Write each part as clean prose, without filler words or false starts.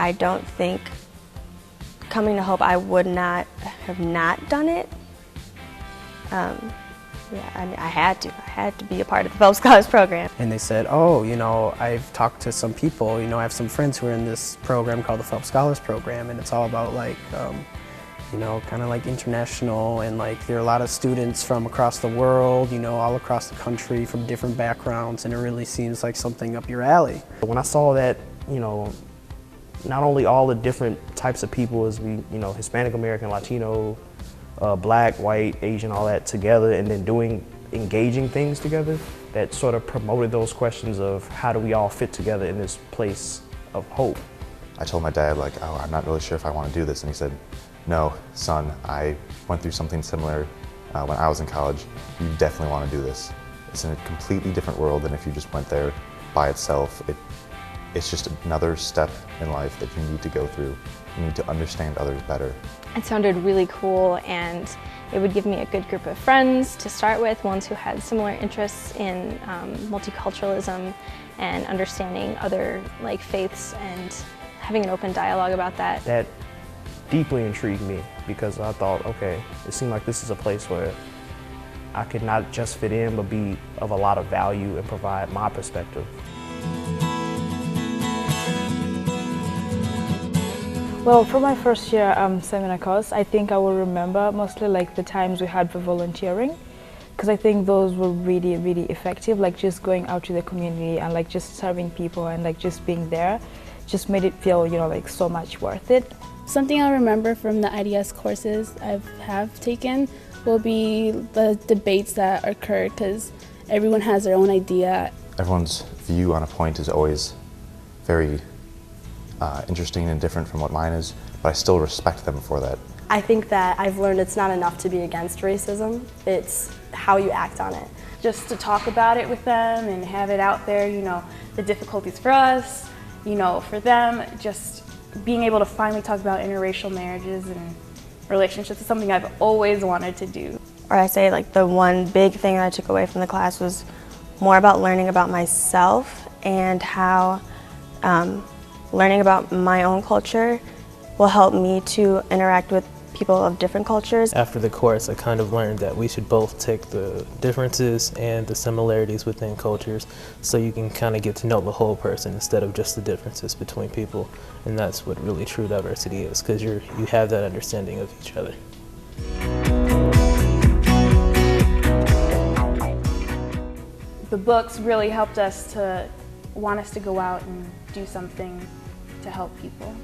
I don't think coming to Hope I would not have not done it. Yeah, I mean, I had to be a part of the Phelps Scholars program. And they said, oh, you know, I've talked to some people, you know, I have some friends who are in this program called the Phelps Scholars program, and it's all about like, you know, kind of like international, and like there are a lot of students from across the world, you know, all across the country from different backgrounds, and it really seems like something up your alley. When I saw that, you know, not only all the different types of people as we, you know, Hispanic American, Latino, Black, white, Asian, all that together, and then engaging things together, that sort of promoted those questions of how do we all fit together in this place of hope. I told my dad, like, oh, I'm not really sure if I want to do this, and he said, no, son, I went through something similar when I was in college. You definitely want to do this. It's in a completely different world than if you just went there by itself. It's just another step in life that you need to go through. You need to understand others better. It sounded really cool, and it would give me a good group of friends to start with, ones who had similar interests in multiculturalism and understanding other like faiths and having an open dialogue about that. That deeply intrigued me because I thought, okay, it seemed like this is a place where I could not just fit in, but be of a lot of value and provide my perspective. Well, for my first year seminar course, I think I will remember mostly like the times we had for volunteering, because I think those were really, really effective, like just going out to the community and like just serving people and like just being there just made it feel, you know, like so much worth it. Something I'll remember from the IDS courses I have taken will be the debates that occurred, because everyone has their own idea. Everyone's view on a point is always very interesting and different from what mine is, but I still respect them for that. I think that I've learned it's not enough to be against racism, it's how you act on it. Just to talk about it with them and have it out there, you know, the difficulties for us, you know, for them, just being able to finally talk about interracial marriages and relationships is something I've always wanted to do. Or I say like the one big thing I took away from the class was more about learning about myself and how learning about my own culture will help me to interact with people of different cultures. After the course, I kind of learned that we should both take the differences and the similarities within cultures so you can kind of get to know the whole person instead of just the differences between people. And that's what really true diversity is, because you have that understanding of each other. The books really helped us to want us to go out and do something to help people.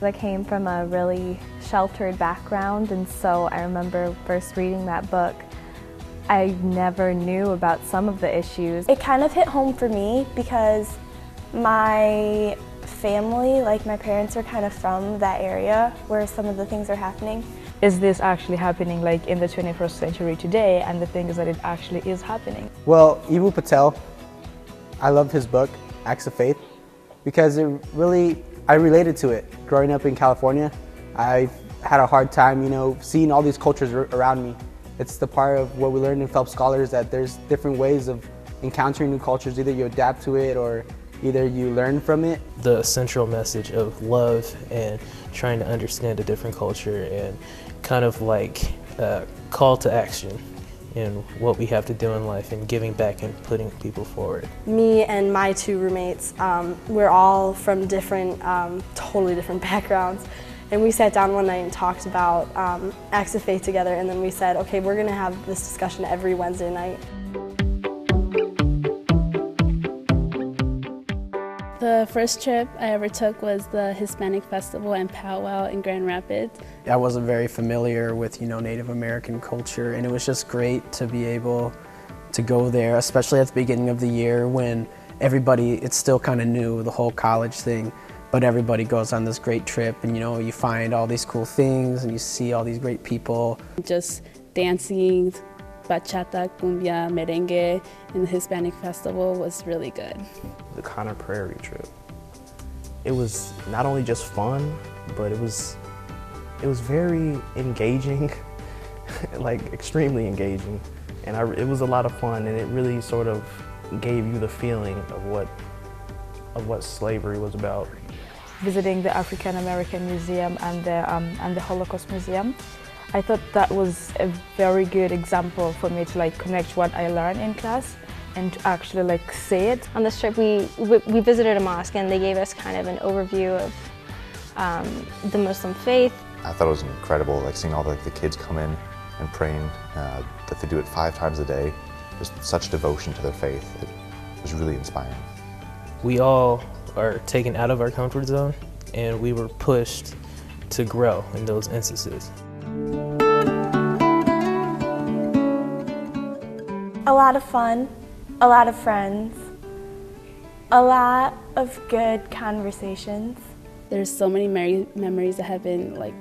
I came from a really sheltered background, and so I remember first reading that book. I never knew about some of the issues. It kind of hit home for me because my family, like my parents, are kind of from that area where some of the things are happening. Is this actually happening like in the 21st century today? And the thing is that it actually is happening. Well, Ibu Patel, I love his book, Acts of Faith, because I related to it. Growing up in California, I had a hard time, you know, seeing all these cultures around me. It's the part of what we learned in Phelps Scholars, that there's different ways of encountering new cultures. Either you adapt to it or either you learn from it. The central message of love and trying to understand a different culture and kind of like a call to action in what we have to do in life and giving back and putting people forward. Me and my two roommates, we're all from different, totally different backgrounds. And we sat down one night and talked about Acts of Faith together, and then we said, okay, we're gonna have this discussion every Wednesday night. The first trip I ever took was the Hispanic Festival and Powwow in Grand Rapids. I wasn't very familiar with, you know, Native American culture, and it was just great to be able to go there, especially at the beginning of the year when it's still kind of new, the whole college thing, but everybody goes on this great trip and, you know, you find all these cool things and you see all these great people. Just dancing, bachata, cumbia, merengue in the Hispanic Festival was really good. The Connor Prairie trip. It was not only just fun, but it was very engaging, like extremely engaging. And it was a lot of fun, and it really sort of gave you the feeling of what slavery was about. visiting the African American Museum and the Holocaust Museum. I thought that was a very good example for me to like connect what I learned in class and to actually like say it. On this trip we visited a mosque and they gave us kind of an overview of the Muslim faith. I thought it was incredible, like seeing all the kids come in and praying, that they do it 5 times a day. There's such devotion to their faith. It was really inspiring. We all are taken out of our comfort zone, and we were pushed to grow in those instances. A lot of fun, a lot of friends, a lot of good conversations. There's so many memories that have been like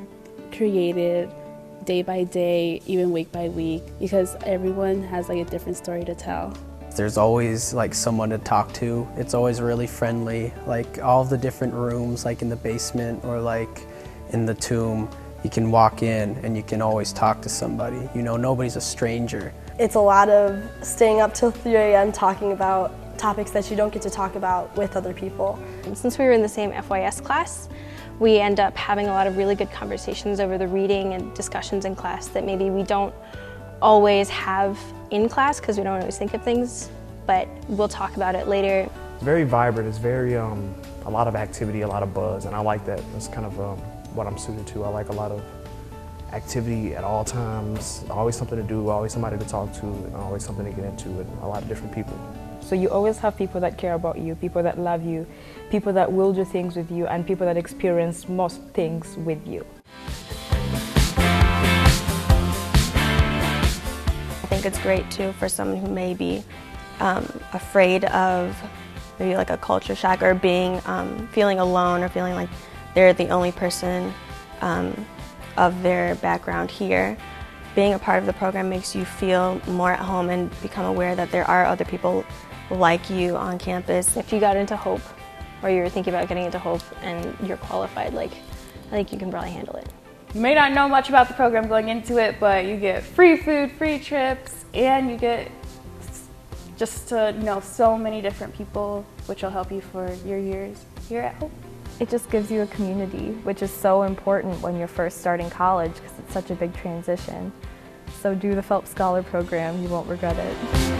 created day by day, even week by week, because everyone has like a different story to tell. There's always like someone to talk to. It's always really friendly. Like all of the different rooms, like in the basement or like in the tomb, you can walk in and you can always talk to somebody. You know, nobody's a stranger. It's a lot of staying up till 3 a.m. talking about topics that you don't get to talk about with other people. Since we were in the same FYS class, we end up having a lot of really good conversations over the reading and discussions in class that maybe we don't always have in class because we don't always think of things, but we'll talk about it later. It's very vibrant, it's very, a lot of activity, a lot of buzz, and I like that. That's kind of what I'm suited to. I like a lot of activity at all times, always something to do, always somebody to talk to, and always something to get into with a lot of different people. So you always have people that care about you, people that love you, people that will do things with you, and people that experience most things with you. I think it's great too for someone who may be afraid of maybe like a culture shock or being feeling alone or feeling like they're the only person of their background here. Being a part of the program makes you feel more at home and become aware that there are other people like you on campus. If you got into Hope or you're thinking about getting into Hope and you're qualified, like, I think you can probably handle it. You may not know much about the program going into it, but you get free food, free trips, and you get just to know so many different people, which will help you for your years here at Hope. It just gives you a community, which is so important when you're first starting college because it's such a big transition. So do the Phelps Scholar program, you won't regret it.